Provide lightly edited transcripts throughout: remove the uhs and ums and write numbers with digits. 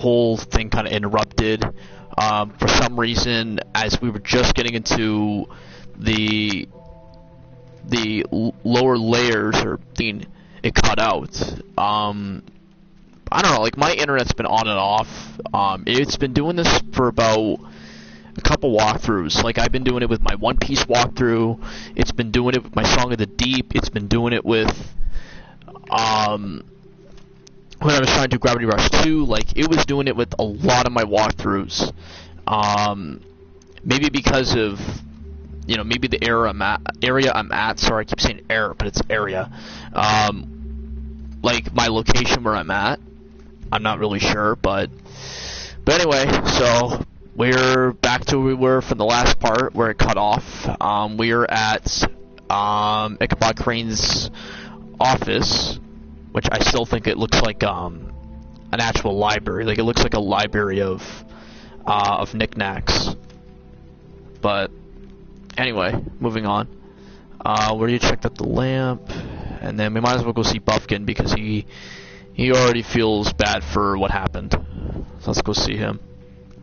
whole thing kind of interrupted. For some reason, as we were just getting into the lower layers, it cut out. I don't know, like my internet's been on and off. It's been doing this for about a couple walkthroughs. Like I've been doing it with my One Piece walkthrough. It's been doing it with my Song of the Deep. It's been doing it with when I was trying to do Gravity Rush 2. Like it was doing it with a lot of my walkthroughs. Maybe because of maybe the area I'm at. Sorry, I keep saying error, but it's area. Like my location where I'm at. I'm not really sure, but anyway, so we're back to where we were from the last part where it cut off. We're at Ichabod Crane's office, which I still think it looks like an actual library. Like it looks like a library of knickknacks. But anyway, moving on. Where you checked out the lamp, and then we might as well go see Buffkin because he already feels bad for what happened. So let's go see him.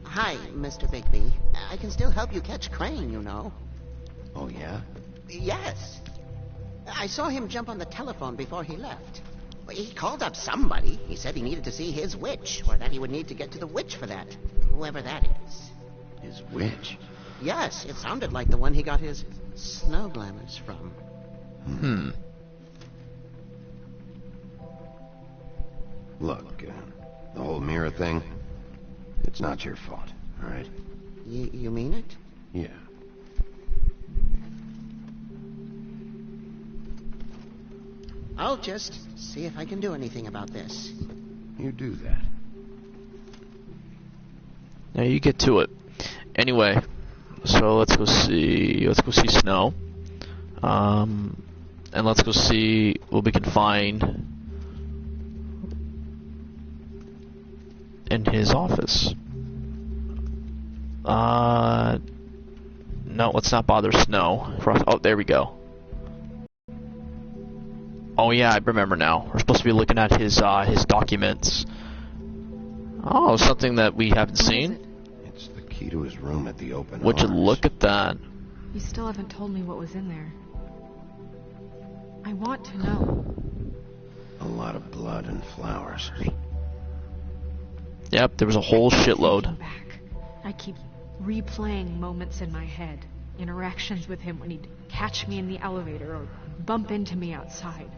Hi, Mr. Bigby. I can still help you catch Crane, you know. Oh, yeah? Yes. I saw him jump on the telephone before he left. He called up somebody. He said he needed to see his witch, or that he would need to get to the witch for that. Whoever that is. His witch? Yes, it sounded like the one he got his snow glamours from. Look, the whole mirror thing, it's not your fault, all right? You mean it? Yeah. I'll just see if I can do anything about this. You do that. Now you get to it. Anyway, so let's go see Snow. And let's go see what we can find in his office. No, let's not bother Snow. Oh, there we go. Oh yeah, I remember now. We're supposed to be looking at his documents. Oh, something that we haven't seen. It's the key to his room at the open Would you arms. look at that? You still haven't told me what was in there. I want to know. A lot of blood and flowers. Yep, there was a whole shitload. Thinking back, I keep replaying moments in my head. Interactions with him when he'd catch me in the elevator or bump into me outside.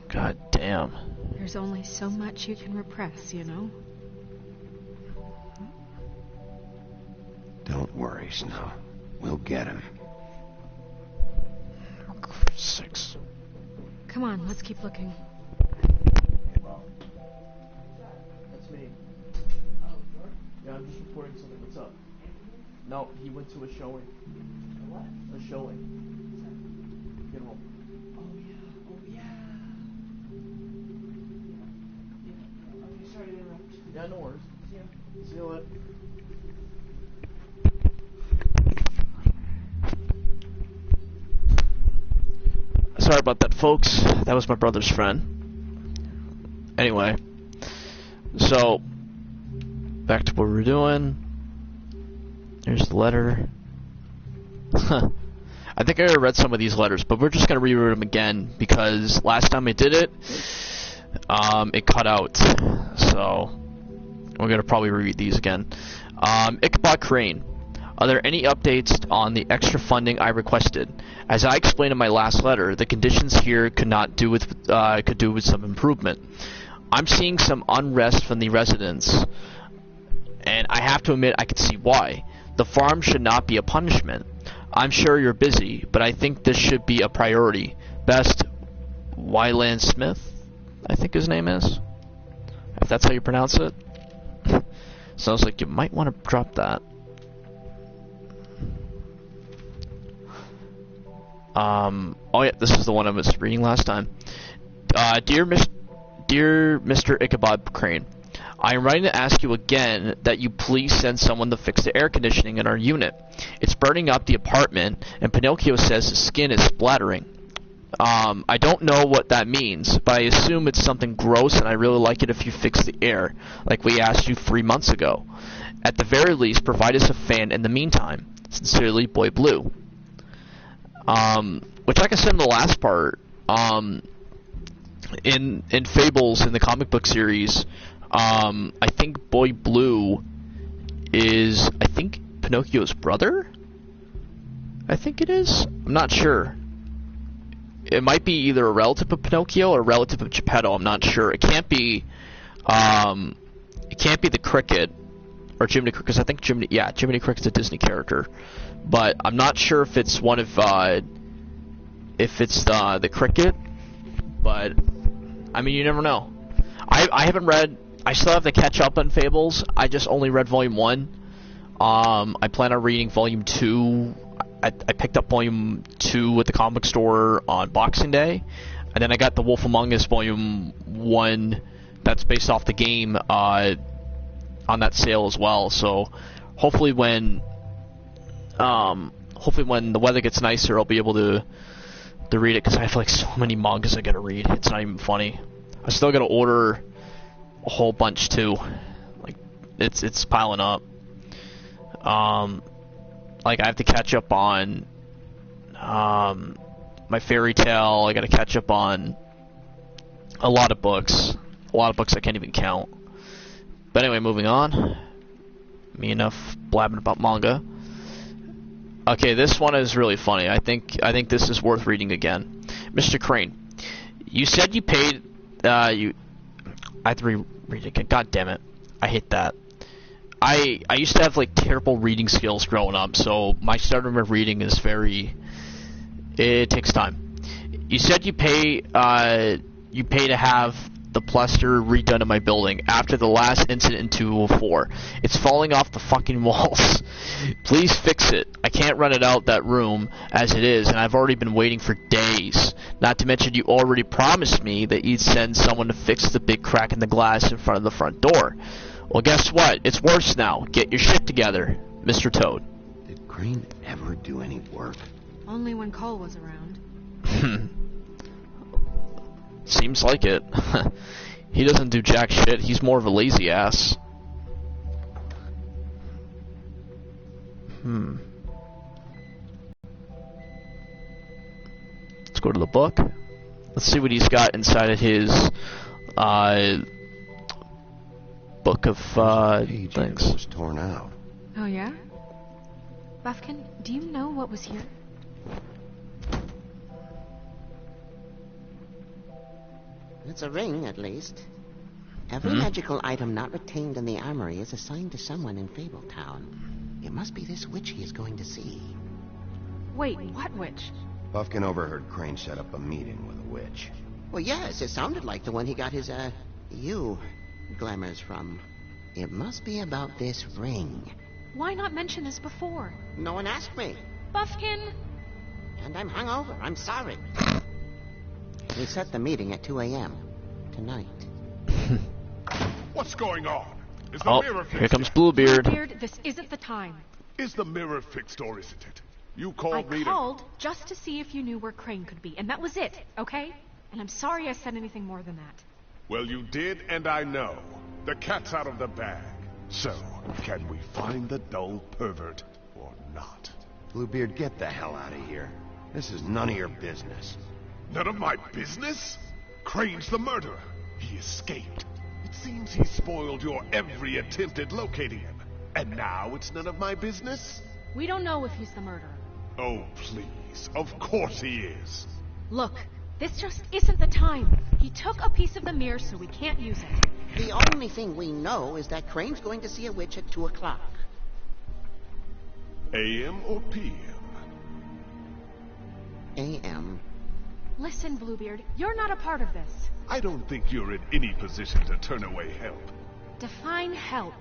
God damn. There's only so much you can repress, you know? Don't worry, Snow. We'll get him. 6. Come on, let's keep looking. That's me. Yeah, I'm just reporting something. What's up? No, he went to a showing. What? A showing. Get home. Oh yeah. Okay, sorry to interrupt. Yeah, no worries. See you later. Sorry about that, folks. That was my brother's friend. Anyway, so back to what we were doing. Here's the letter. I think I already read some of these letters, but we're just gonna reread them again because last time I did it, it cut out. So we're gonna probably reread these again. Ichabod Crane. Are there any updates on the extra funding I requested? As I explained in my last letter, the conditions here could do with some improvement. I'm seeing some unrest from the residents, and I have to admit I can see why. The farm should not be a punishment. I'm sure you're busy, but I think this should be a priority. Best, Wyland Smith, I think his name is. If that's how you pronounce it. Sounds like you might want to drop that. Oh yeah, this is the one I was reading last time. Dear Mr. Ichabod Crane, I am writing to ask you again that you please send someone to fix the air conditioning in our unit. It's burning up the apartment, and Pinocchio says his skin is splattering. I don't know what that means, but I assume it's something gross, and I really like it if you fix the air, like we asked you 3 months ago. At the very least, provide us a fan in the meantime. Sincerely, Boy Blue. Which, like I said in the last part, in Fables, in the comic book series, I think Boy Blue is, I think, Pinocchio's brother? I think it is? I'm not sure. It might be either a relative of Pinocchio or a relative of Geppetto. I'm not sure. It can't be the Cricket or Jiminy Cricket, because I think Jiminy Cricket's a Disney character. But I'm not sure if it's one of the Cricket. But I mean, you never know. I haven't read. I still have to catch up on Fables. I just only read Volume 1. I plan on reading Volume 2. I picked up Volume 2 at the comic store on Boxing Day, and then I got The Wolf Among Us Volume 1 that's based off the game on that sale as well. So hopefully when the weather gets nicer, I'll be able to read it, because I have like so many mangas I gotta read. It's not even funny. I still gotta order a whole bunch too. Like it's piling up. Like I have to catch up on my fairy tale. I got to catch up on a lot of books. A lot of books I can't even count. But anyway, moving on. Me enough blabbing about manga. Okay, this one is really funny. I think this is worth reading again. Mr. Crane, you said you paid. I have to reread it again. God damn it! I hate that. I used to have like terrible reading skills growing up, so my starting of reading is it takes time. You said you pay to have the plaster redone in my building after the last incident in 204. It's falling off the fucking walls. Please fix it. I can't rent it out that room as it is, and I've already been waiting for days. Not to mention you already promised me that you'd send someone to fix the big crack in the glass in front of the front door. Well, guess what? It's worse now. Get your shit together, Mr. Toad. Did Crane ever do any work? Only when Cole was around. Seems like it. He doesn't do jack shit. He's more of a lazy ass. Let's go to the book. Let's see what he's got inside of his book of things. Was torn out. Oh yeah? Buffkin, do you know what was here? It's a ring, at least. Every magical item not retained in the armory is assigned to someone in Fabletown. It must be this witch he is going to see. Wait, what witch? Buffkin overheard Crane set up a meeting with a witch. Well, yes, it sounded like the one he got his, glamours from. It must be about this ring. Why not mention this before? No one asked me. Buffkin! And I'm hungover. I'm sorry. We set the meeting at 2 a.m. tonight. What's going on? Is the mirror fixed? Here comes Bluebeard. Bluebeard, this isn't the time. Is the mirror fixed or isn't it? You called me I called just to see if you knew where Crane could be, and that was it, okay? And I'm sorry I said anything more than that. Well, you did, and I know. The cat's out of the bag. So, can we find the dull pervert or not? Bluebeard, get the hell out of here. This is none of your business. None of my business? Crane's the murderer. He escaped. It seems he spoiled your every attempt at locating him. And now it's none of my business? We don't know if he's the murderer. Oh, please. Of course he is. Look, this just isn't the time. He took a piece of the mirror, so we can't use it. The only thing we know is that Crane's going to see a witch at 2 o'clock. AM or PM? A.M. Listen, Bluebeard, you're not a part of this. I don't think you're in any position to turn away help. Define help.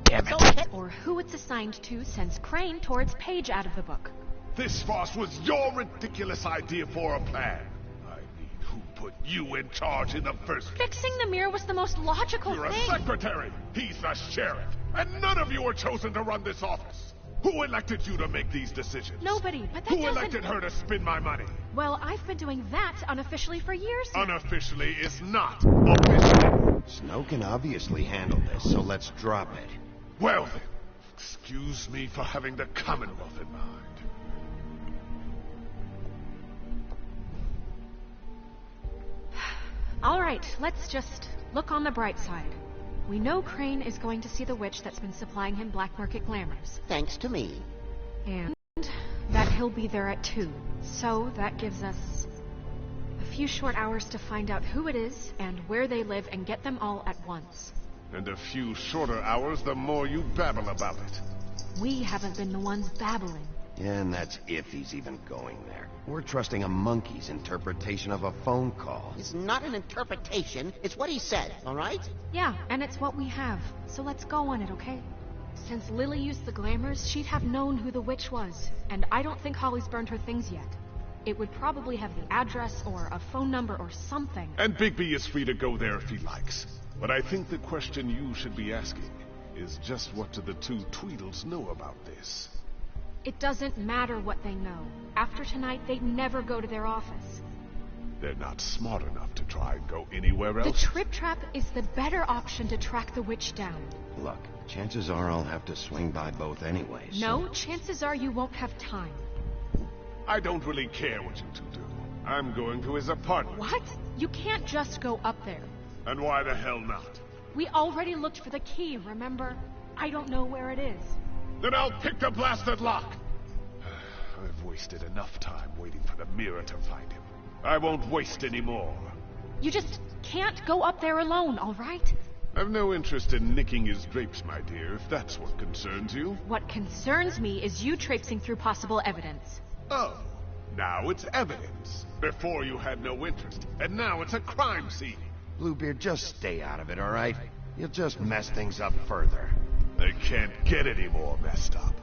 Damn it. Or who it's assigned to sends Crane towards Paige out of the book. This farce was your ridiculous idea for a plan. I need Who put you in charge in the first place? Fixing the mirror was the most logical You're a thing. secretary. He's the sheriff. And none of you were chosen to run this office. Who elected you to make these decisions? Nobody, but that Who doesn't... elected her to spend my money? Well, I've been doing that unofficially for years now. Unofficially is not officially. Snow can obviously handle this, so let's drop it. Well then, excuse me for having the Commonwealth in mind. All right, let's just look on the bright side. We know Crane is going to see the witch that's been supplying him black market glamours. Thanks to me. And that he'll be there at 2. So that gives us a few short hours to find out who it is and where they live and get them all at once. And a few shorter hours, the more you babble about it. We haven't been the ones babbling. And that's if he's even going there. We're trusting a monkey's interpretation of a phone call. It's not an interpretation. It's what he said, all right? Yeah, and it's what we have. So let's go on it, okay? Since Lily used the glamours, she'd have known who the witch was. And I don't think Holly's burned her things yet. It would probably have the address or a phone number or something. And Bigby is free to go there if he likes. But I think the question you should be asking is just what do the two Tweedles know about this? It doesn't matter what they know. After tonight, they'd never go to their office. They're not smart enough to try and go anywhere The else. Trip Trap is the better option to track the witch down. Look, chances are I'll have to swing by both anyway, so... No, chances are you won't have time. I don't really care what you two do. I'm going to his apartment. What? You can't just go up there. And why the hell not? We already looked for the key, remember? I don't know where it is. Then I'll pick the blasted lock. I've wasted enough time waiting for the mirror to find him. I won't waste any more. You just can't go up there alone, all right? I've no interest in nicking his drapes, my dear, if that's what concerns you. What concerns me is you traipsing through possible evidence. Oh, now it's evidence. Before you had no interest, and now it's a crime scene. Bluebeard, just stay out of it, all right? You'll just mess things up further. They can't get any more messed up.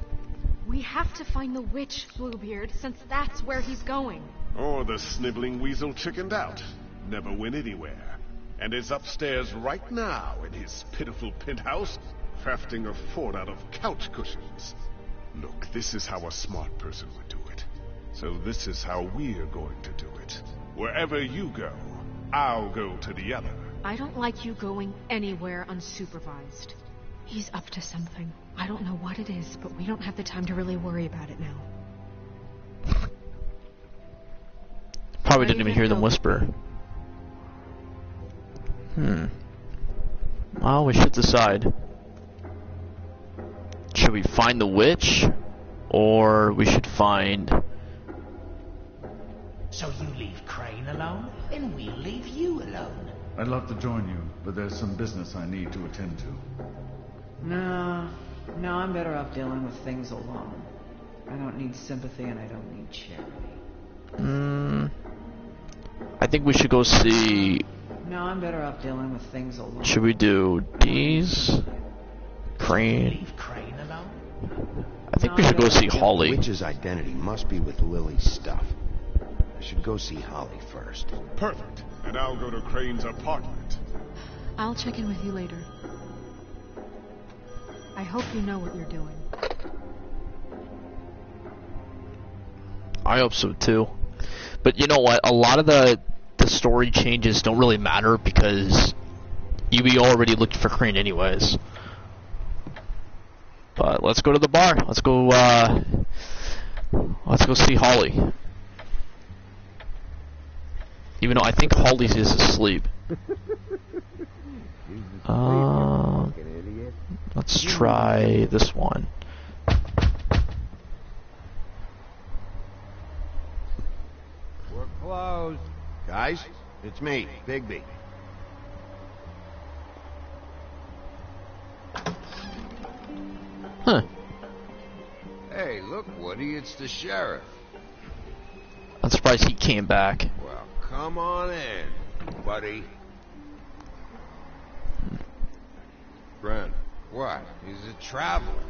We have to find the witch, Bluebeard, since that's where he's going. Or the sniveling weasel chickened out, never went anywhere, and is upstairs right now in his pitiful penthouse, crafting a fort out of couch cushions. Look, this is how a smart person would do it. So this is how we're going to do it. Wherever you go, I'll go to the other. I don't like you going anywhere unsupervised. He's up to something. I don't know what it is, but we don't have the time to really worry about it now. Probably didn't even hear them whisper. Well, we should decide. Should we find the witch? Or we should find... So you leave Crane alone, and we'll leave you alone. I'd love to join you, but there's some business I need to attend to. No, I'm better off dealing with things alone. I don't need sympathy and I don't need charity. I think we should go see... No, I'm better off dealing with things alone. Should we do these? Crane? Leave Crane alone? I think we should go see The Holly. witch's identity must be with Lily's stuff. I should go see Holly first. Perfect. And I'll go to Crane's apartment. I'll check in with you later. I hope you know what you're doing. I hope so too. But you know what? A lot of the story changes don't really matter because we already looked for Crane anyways. But let's go to the bar. Let's go see Holly. Even though I think Holly's is asleep. Let's try this one. We're closed. Guys, it's me, Bigby. Huh. Hey, look, Woody, it's the sheriff. I'm surprised he came back. Well, come on in, buddy. Brent, what? He's a traveler.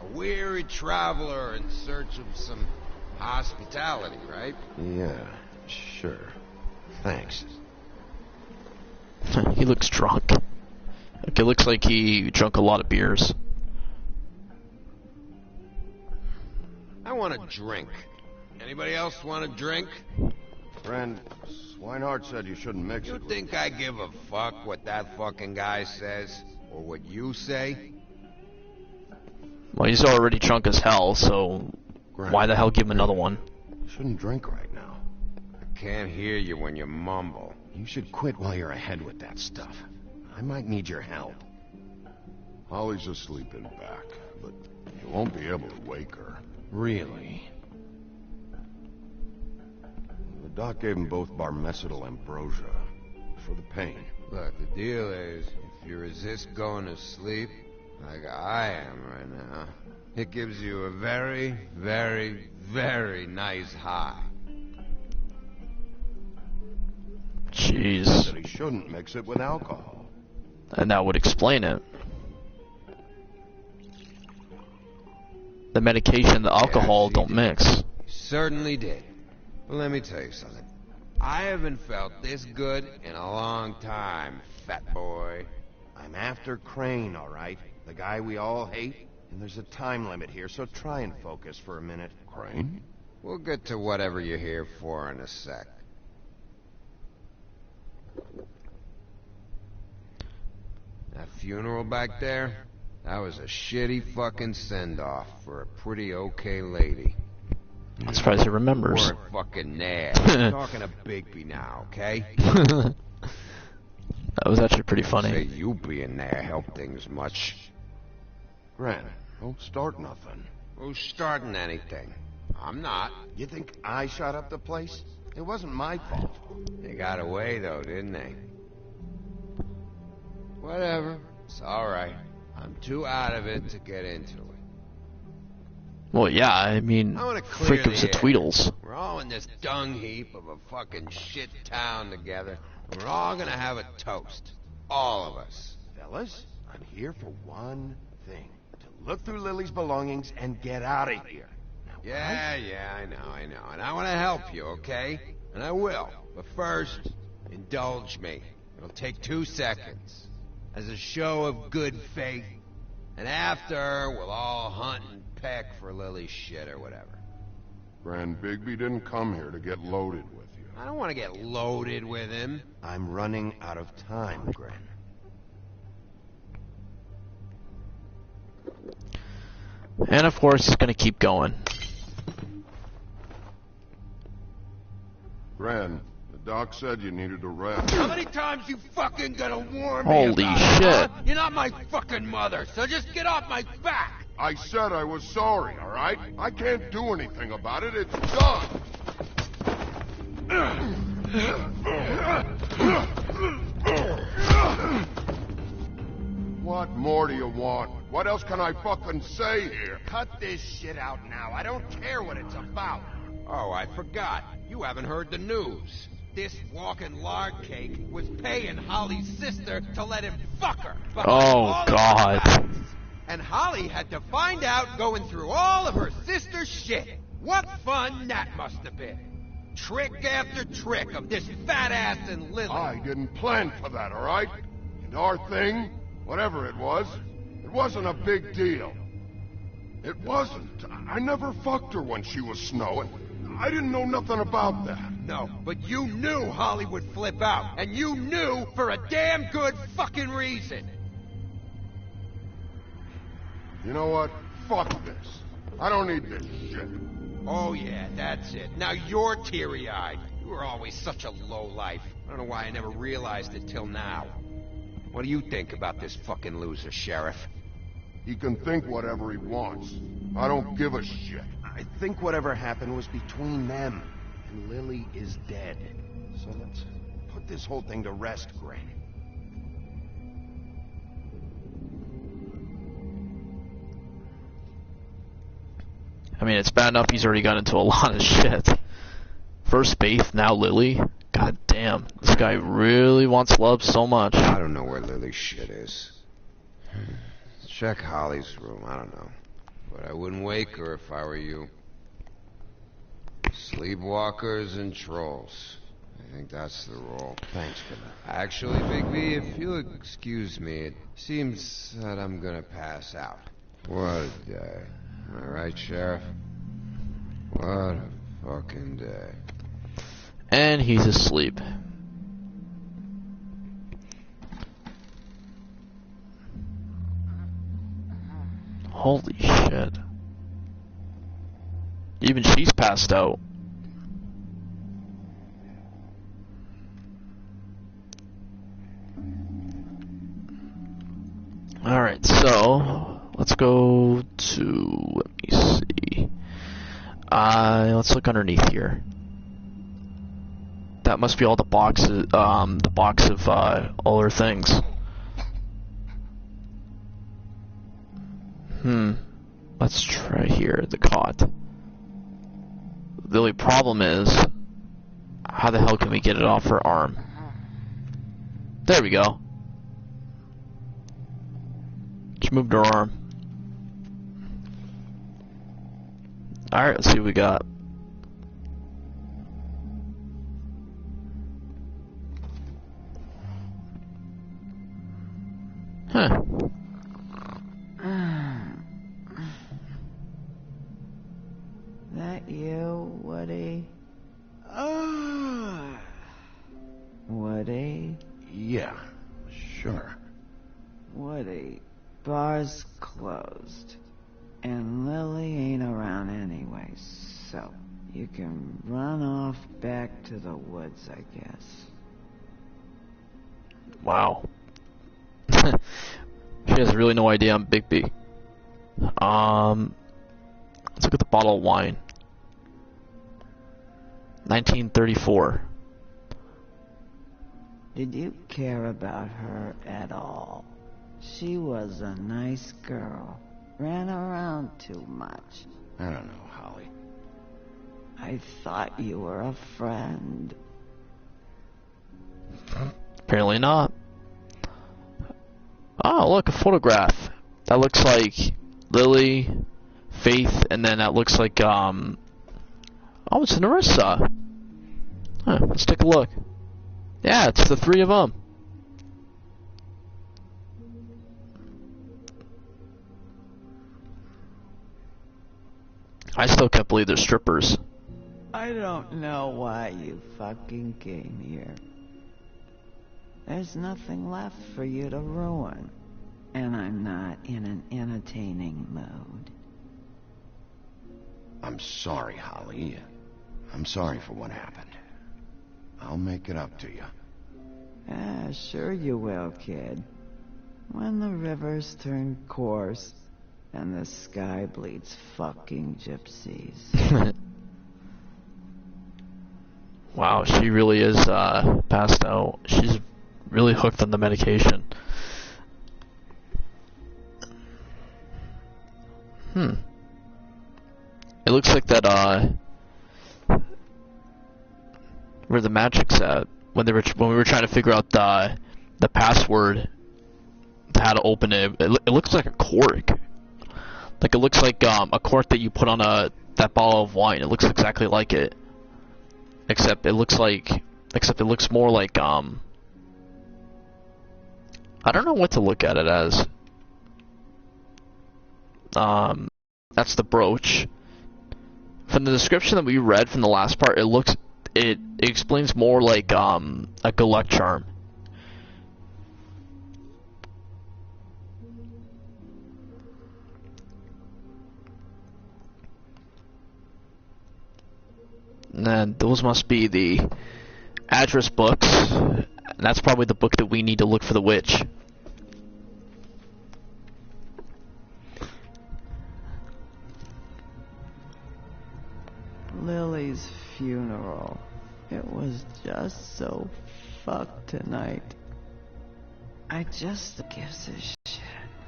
A weary traveler in search of some hospitality, right? Yeah, sure. Thanks. He looks drunk. Like, it looks like he drank a lot of beers. I want a drink. Anybody else want a drink? Friend, Swinehart said you shouldn't mix You it. think I give a fuck what that fucking guy says? Or what you say? Well, he's already drunk as hell, so why the hell give him another one? You shouldn't drink right now. I can't hear you when you mumble. You should quit while you're ahead with that stuff. I might need your help. Holly's asleep in back, but you won't be able to wake her. Really? The doc gave them both Barmecidal ambrosia for the pain. Look, the deal is, if you resist going to sleep, like I am right now, it gives you a very, very, very nice high. Jeez. Said he shouldn't mix it with alcohol. And that would explain it. The medication and the alcohol don't mix. He certainly did. But let me tell you something. I haven't felt this good in a long time, fat boy. I'm after Crane, all right? The guy we all hate. And there's a time limit here, so try and focus for a minute. Crane? We'll get to whatever you're here for in a sec. That funeral back there, that was a shitty fucking send-off for a pretty okay lady. I'm surprised he remembers. Weren't fucking there. I'm talking to Bigby now, okay? That was actually pretty Say funny. you being there helped things much. Gren, don't start nothing. Who's starting anything? I'm not. You think I shot up the place? It wasn't my fault. They got away though, didn't they? Whatever. It's alright. I'm too out of it to get into it. Well, yeah, I mean, I wanna clear frick gives the the air. Tweedles. We're all in this dung heap of a fucking shit town together, and we're all gonna have a toast. All of us. Fellas, I'm here for one thing. To look through Lily's belongings and get out of here. Now, Yeah, I know. And I want to help you, okay? And I will. But first, indulge me. It'll take 2 seconds. As a show of good faith. And after, we'll all hunt and peck for Lily's shit or whatever. Grand Bigby didn't come here to get loaded with you. I don't want to get loaded with him. I'm running out of time, Gren. And of course, he's gonna keep going. Gran, the doc said you needed a rest. How many times you fucking gonna warn me Holy about it, shit. huh? You're not my fucking mother, so just get off my back! I said I was sorry, all right? I can't do anything about it. It's done. What more do you want? What else can I fucking say here? Cut this shit out now. I don't care what it's about. Oh, I forgot. You haven't heard the news. This walking lard cake was paying Holly's sister to let him fuck her. behind Oh, all of her God. backs. And Holly had to find out going through all of her sister's shit. What fun that must have been. Trick after trick of this fat ass and Lily. I didn't plan for that, all right? And our thing, whatever it wasn't a big deal. It wasn't. I never fucked her when she was snowing. I didn't know nothing about that. No, but you knew Holly would flip out. And you knew for a damn good fucking reason. You know what? Fuck this. I don't need this shit. Oh yeah, that's it. Now you're teary-eyed. You were always such a lowlife. I don't know why I never realized it till now. What do you think about this fucking loser, Sheriff? He can think whatever he wants. I don't give a shit. I think whatever happened was between them. And Lily is dead. So let's put this whole thing to rest, Gren. I mean, it's bad enough he's already got into a lot of shit. First Faith, now Lily. God damn, this guy really wants love so much. I don't know where Lily's shit is. Check Holly's room, I don't know. But I wouldn't wake her if I were you. Sleepwalkers and trolls. I think that's the rule. Thanks for that. Actually, Bigby, if you'll excuse me, it seems that I'm gonna pass out. What a day. Am I right, Sheriff? What a fucking day. And he's asleep. Holy shit. Even she's passed out. Alright, so let's go to, let me see. Let's look underneath here. That must be all the boxes, the box of all her things. Let's try here, the cot. The only problem is, how the hell can we get it off her arm? There we go. She moved her arm. Alright, let's see what we got. Huh. That you, Woody? Woody? Yeah, sure. Woody, bar's closed. And Lily ain't around anyway, so you can run off back to the woods, I guess. Wow. She has really no idea I'm Bigby. Let's look at the bottle of wine. 1934. Did you care about her at all? She was a nice girl. Ran around too much. I don't know, Holly. I thought you were a friend. Apparently not. Oh, look, a photograph. That looks like Lily, Faith, and then that looks like, oh, it's Nerissa. Huh, let's take a look. Yeah, it's the three of them. I still can't believe they're strippers. I don't know why you fucking came here. There's nothing left for you to ruin. And I'm not in an entertaining mood. I'm sorry, Holly. I'm sorry for what happened. I'll make it up to you. Ah, sure you will, kid. When the rivers turn coarse and the sky bleeds fucking gypsies. Wow, she really is passed out. She's really hooked on the medication. It looks like that where the magic's at when we were trying to figure out the password to how to open it. It looks like a cork. Like it looks like a cork that you put on that bottle of wine. It looks exactly like it. Except it looks more like I don't know what to look at it as. That's the brooch. From the description that we read from the last part, it explains more like a good luck charm. And then those must be the address books. And that's probably the book that we need to look for the witch. Lily's funeral. It was just so fucked tonight. I just gives a shit.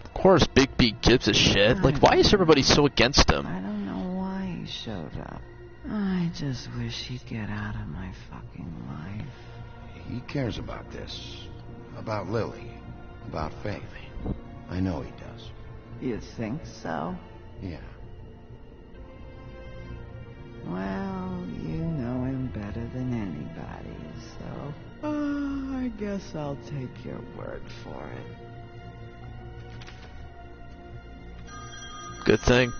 Of course, Big B gives a shit. Like, why is everybody so against him? I don't know why he showed up. I just wish he'd get out of my fucking life. He cares about this. About Lily. About Faith. I know he does. You think so? Yeah. Well, you know him better than anybody's. guess I'll take your word for it. Good thing.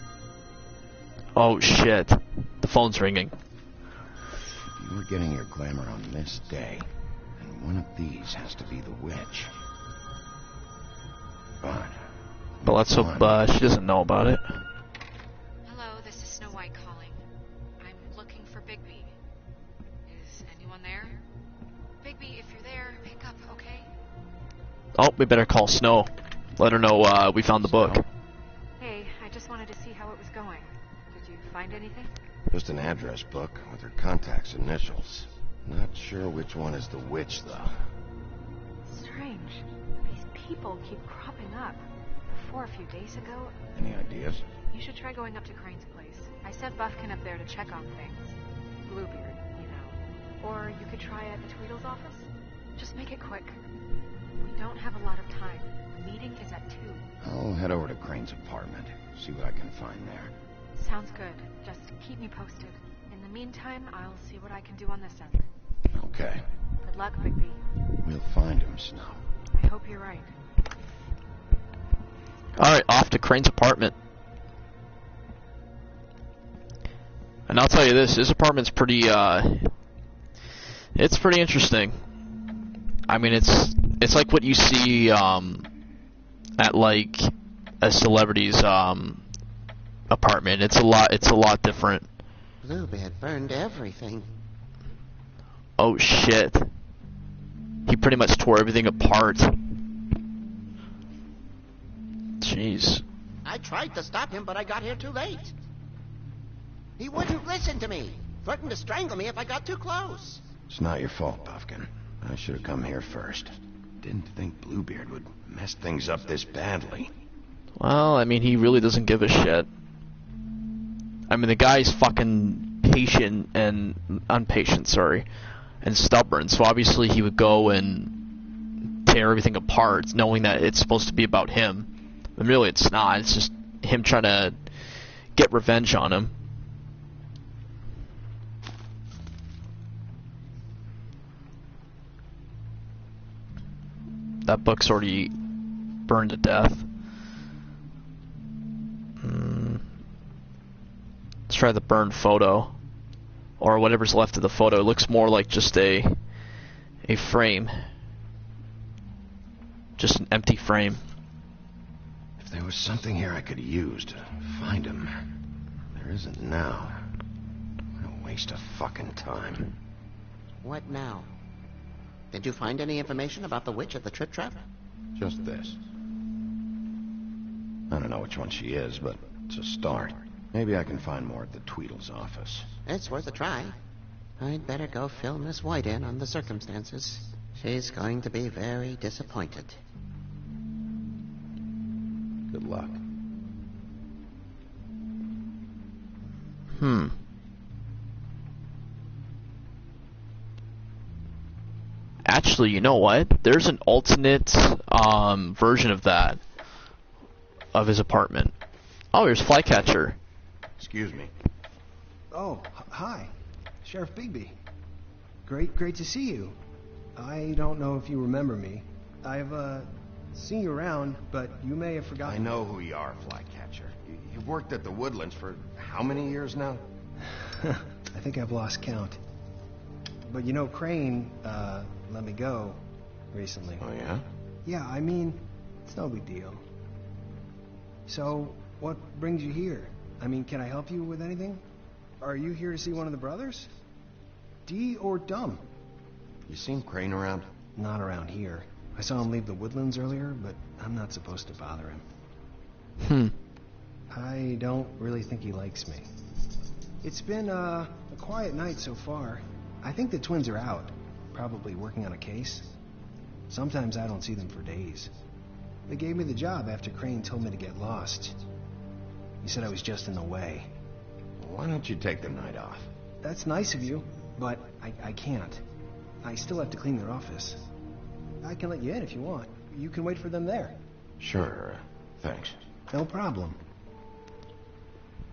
Oh shit. The phone's ringing. You were getting your glamour on this day, and one of these has to be the witch. But let's hope she doesn't know about it. Hello, this is Snow White calling. I'm looking for Bigby. Is anyone there? Bigby, if you're there, pick up, okay? Oh, we better call Snow. Let her know we found the book. Hey, I just wanted to see how it was going. Did you find anything? Just an address book with her contact's initials. Not sure which one is the witch, though. Strange. These people keep cropping up. Before a few days ago... Any ideas? You should try going up to Crane's place. I sent Buffkin up there to check on things. Bluebeard, you know. Or you could try at the Tweedle's office. Just make it quick. We don't have a lot of time. The meeting is at 2. I'll head over to Crane's apartment, see what I can find there. Sounds good. Just keep me posted. In the meantime, I'll see what I can do on this end. Okay. Good luck, Bigby. We'll find him, Snow. I hope you're right. Alright, off to Crane's apartment. And I'll tell you this, his apartment's pretty, it's pretty interesting. I mean, it's like what you see, at, like, a celebrity's, apartment. It's a lot different. Bluebeard burned everything. Oh, shit. He pretty much tore everything apart. Jeez. I tried to stop him, but I got here too late. He wouldn't listen to me. Threatened to strangle me if I got too close. It's not your fault, Buffkin. I should have come here first. Didn't think Bluebeard would mess things up this badly. Well, I mean, he really doesn't give a shit. I mean, the guy's fucking patient and impatient, and stubborn. So obviously he would go and tear everything apart, knowing that it's supposed to be about him. But really, it's not. It's just him trying to get revenge on him. That book's already burned to death. Let's try the burned photo. Or whatever's left of the photo. It looks more like just a frame. Just an empty frame. If there was something here I could use to find him, there isn't now. What a waste of fucking time. What now? Did you find any information about the witch at the Trip Trap? Just this. I don't know which one she is, but it's a start. Maybe I can find more at the Tweedle's office. It's worth a try. I'd better go fill Miss White in on the circumstances. She's going to be very disappointed. Good luck. Actually, you know what? There's an alternate version of that. Of his apartment. Oh, here's Flycatcher. Excuse me. Oh, hi. Sheriff Bigby. Great to see you. I don't know if you remember me. I've, seen you around, but you may have forgotten. I know who you are, Flycatcher. You've worked at the Woodlands for how many years now? I think I've lost count. But you know, Crane, let me go recently. Oh, yeah? Yeah, I mean, it's no big deal. So, what brings you here? I mean, can I help you with anything? Are you here to see one of the brothers? D or Dumb? You seen Crane around? Not around here. I saw him leave the Woodlands earlier, but I'm not supposed to bother him. I don't really think he likes me. It's been, a quiet night so far. I think the twins are out, probably working on a case. Sometimes I don't see them for days. They gave me the job after Crane told me to get lost. He said I was just in the way. Why don't you take the night off? That's nice of you, but I can't. I still have to clean their office. I can let you in if you want. You can wait for them there. Sure, thanks. No problem.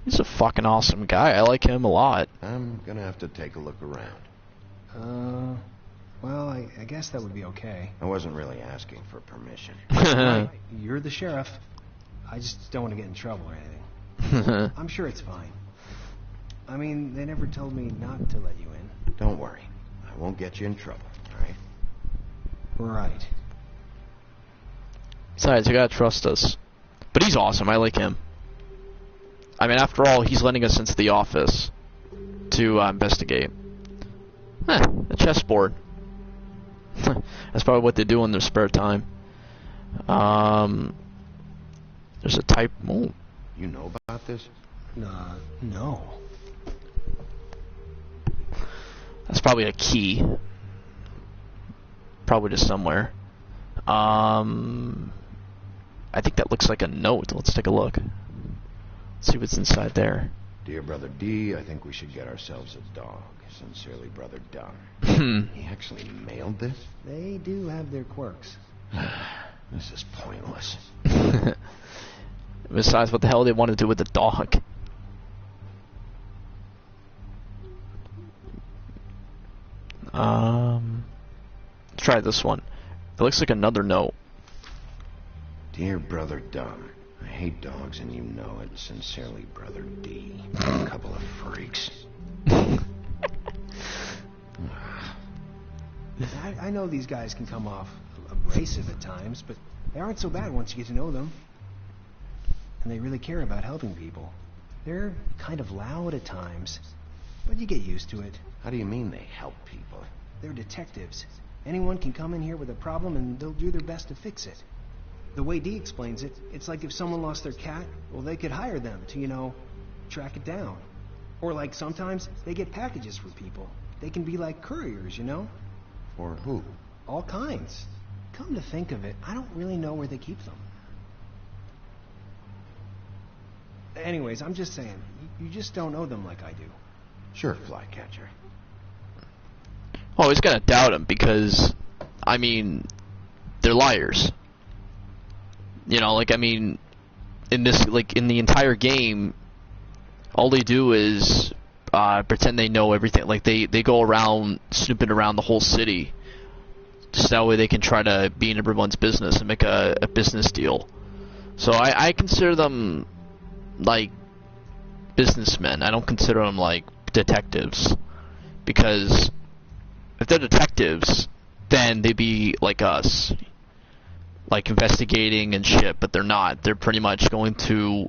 He's a fucking awesome guy. I like him a lot. I'm gonna have to take a look around. Well, I guess that would be okay. I wasn't really asking for permission. You're the sheriff. I just don't want to get in trouble or anything. I'm sure it's fine. I mean, they never told me not to let you in. Don't worry. I won't get you in trouble, alright? Right. Besides, you gotta trust us. But he's awesome. I like him. I mean, after all, he's letting us into the office to investigate. A chessboard. That's probably what they do in their spare time. There's a type. Oh. You know about this? No. That's probably a key. Probably just somewhere. I think that looks like a note. Let's take a look. See what's inside there. Dear Brother D, I think we should get ourselves a dog. Sincerely, Brother Dunn. He actually mailed this? They do have their quirks. This is pointless. Besides, what the hell they want to do with the dog? Let's try this one. It looks like another note. Dear Brother Dunn, I hate dogs and you know it. Sincerely, Brother D. A couple of freaks. I know these guys can come off abrasive at times, but they aren't so bad once you get to know them. And they really care about helping people. They're kind of loud at times, but you get used to it. How do you mean they help people? They're detectives. Anyone can come in here with a problem and they'll do their best to fix it. The way Dee explains it, it's like if someone lost their cat, well, they could hire them to, track it down. Or like sometimes they get packages for people. They can be like couriers, For who? All kinds. Come to think of it, I don't really know where they keep them. Anyways, I'm just saying, you just don't know them like I do. Sure, Flycatcher. Oh, he's gonna doubt him because, I mean, they're liars. In this, in the entire game, all they do is pretend they know everything. Like, they go around snooping around the whole city. Just that way they can try to be in everyone's business and make a business deal. So I consider them, like, businessmen. I don't consider them, like, detectives. Because if they're detectives, then they'd be like us. Like, investigating and shit, but they're not. They're pretty much going to,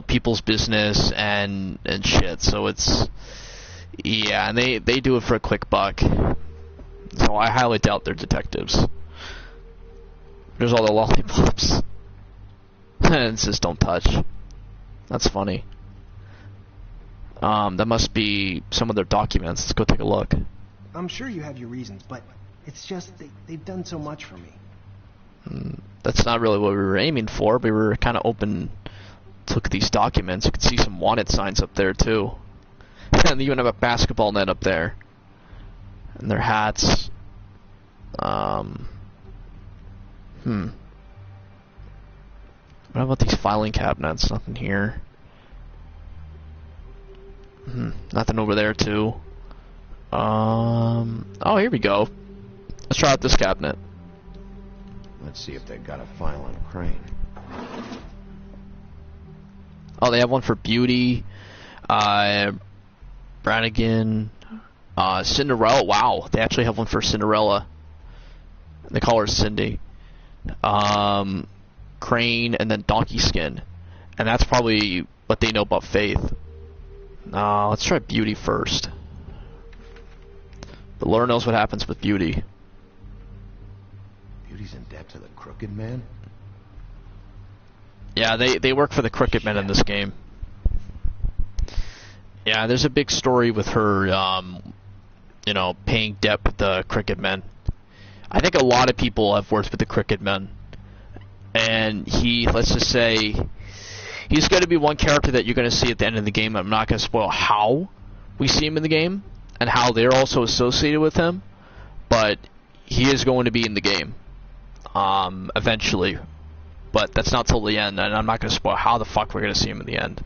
people's business and shit. So it's, yeah, and they do it for a quick buck. So I highly doubt they're detectives. There's all the lollipops. And it says don't touch. That's funny. That must be some of their documents. Let's go take a look. I'm sure you have your reasons, but it's just they've done so much for me. That's not really what we were aiming for. We were kind of open to look at these documents. You can see some wanted signs up there too. And they even have a basketball net up there. And their hats. What about these filing cabinets? Nothing here. Nothing over there too. Oh, here we go. Let's try out this cabinet. Let's see if they've got a file on Crane. Oh, they have one for Beauty, Brannigan, Cinderella. Wow, they actually have one for Cinderella. They call her Cindy. Crane, and then Donkey Skin. And that's probably what they know about Faith. Let's try Beauty first. But Lord knows what happens with Beauty. Beauty's in debt to the Crooked Man? Yeah, they work for the Crooked Man in this game. Yeah, there's a big story with her, paying debt with the Crooked Men. I think a lot of people have worked with the Crooked Men. And let's just say, he's going to be one character that you're going to see at the end of the game. I'm not going to spoil how we see him in the game, and how they're also associated with him. But he is going to be in the game. Eventually. But that's not till the end, and I'm not going to spoil how the fuck we're going to see him in the end.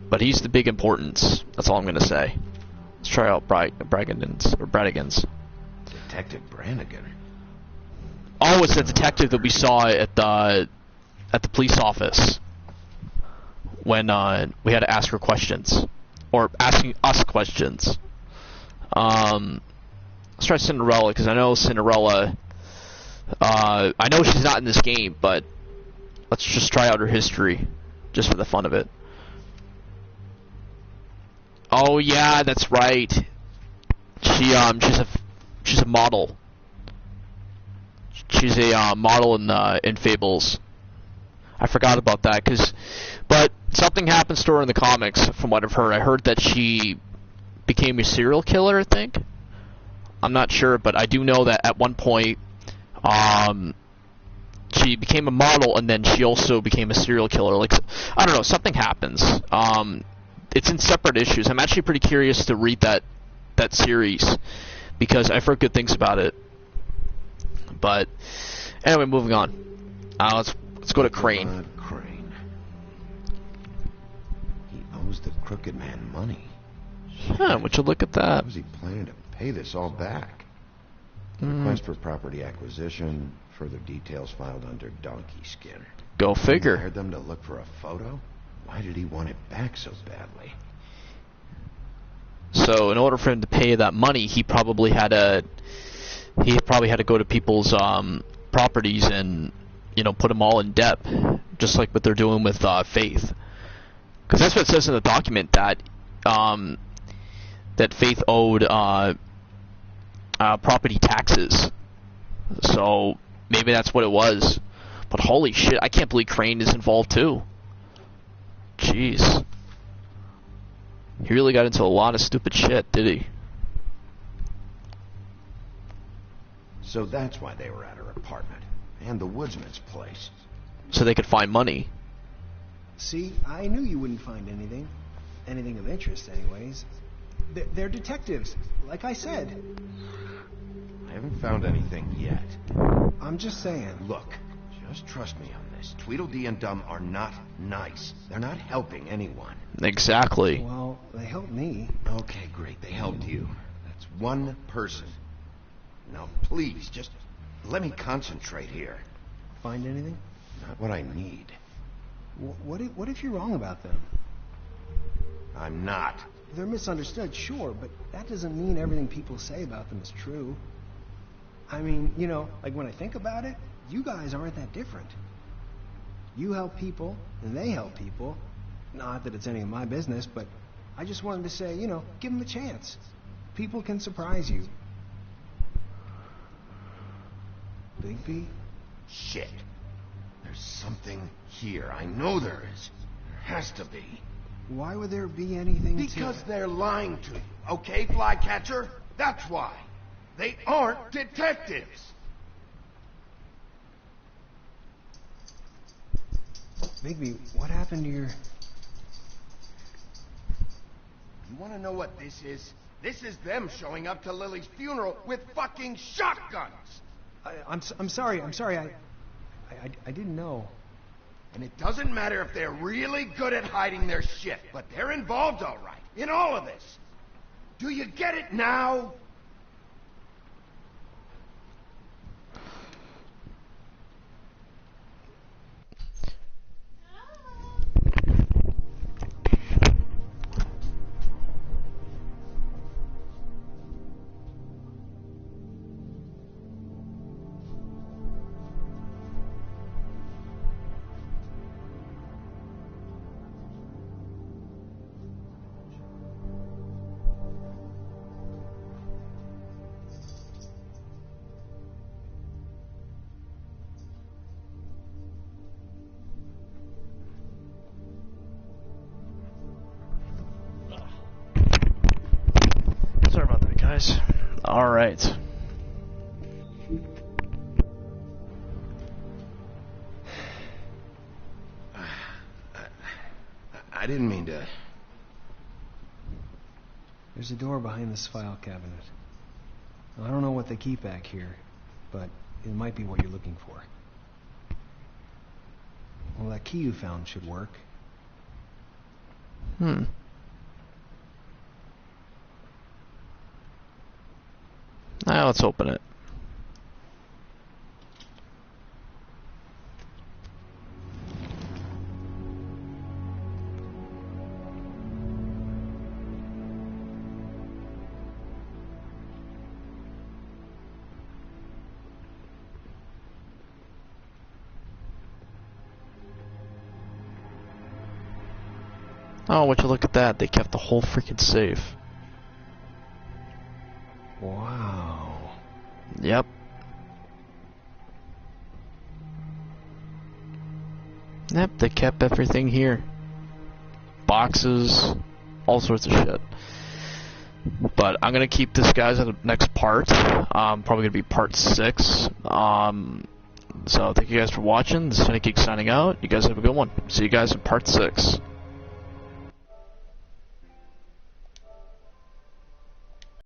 But he's the big importance. That's all I'm going to say. Let's try out Brannigan's. Detective Brannigan. Oh, it's the detective that we saw at the police office when we had to ask her questions, or asking us questions. Let's try Cinderella, because I know Cinderella. I know she's not in this game, but let's just try out her history, just for the fun of it. Oh yeah, that's right. She's a model. She's a model in Fables. I forgot about that, but something happens to her in the comics. From what I've heard, I heard that she became a serial killer, I think. I'm not sure, but I do know that at one point, she became a model, and then she also became a serial killer. Like, I don't know, something happens. It's in separate issues. I'm actually pretty curious to read that series, because I've heard good things about it. But anyway, moving on. Let's go to Crane. Crane. He owes the crooked man money. Huh, would you look at that? How was he planning to pay this all back? Request for property acquisition. Further details filed under Donkey Skin. Go figure. He hired them to look for a photo? Why did he want it back so badly? So, in order for him to pay that money, he probably had to go to people's properties and, put them all in debt, just like what they're doing with Faith. Because that's what it says in the document, that that Faith owed property taxes. So maybe that's what it was. But holy shit, I can't believe Crane is involved too. Jeez. He really got into a lot of stupid shit, did he? So that's why they were at her apartment. And the woodsman's place. So they could find money. See, I knew you wouldn't find anything. Anything of interest, anyways. They're detectives, like I said. I haven't found anything yet. I'm just saying. Look, just trust me on this. Tweedledee and Dum are not nice. They're not helping anyone. Exactly. Well, they helped me. Okay, great. They helped you. That's one person. Now, please, just let me concentrate here. Find anything? Not what I need. What if you're wrong about them? I'm not. They're misunderstood, sure, but that doesn't mean everything people say about them is true. I mean, like when I think about it, you guys aren't that different. You help people, and they help people. Not that it's any of my business, but I just wanted to say, give them a chance. People can surprise you. Bigby? Shit. There's something here. I know there is. There has to be. Why would there be anything Because they're lying to you, okay, Flycatcher? That's why. They aren't detectives. Bigby, what happened to your... You want to know what this is? This is them showing up to Lily's funeral with fucking shotguns. I'm sorry. I didn't know. And it doesn't matter if they're really good at hiding their shit, but they're involved all right in all of this. Do you get it now? Sorry about that, guys. All right. I didn't mean to... There's a door behind this file cabinet. I don't know what they keep back here, but it might be what you're looking for. Well, that key you found should work. Now let's open it. Oh, would you look at that? They kept the whole freaking safe. Wow. Yep. Yep, they kept everything here. Boxes, all sorts of shit. But I'm gonna keep this, guys, in the next part. Probably gonna be part 6. So thank you guys for watching. This is Finny Geek signing out. You guys have a good one. See you guys in part 6.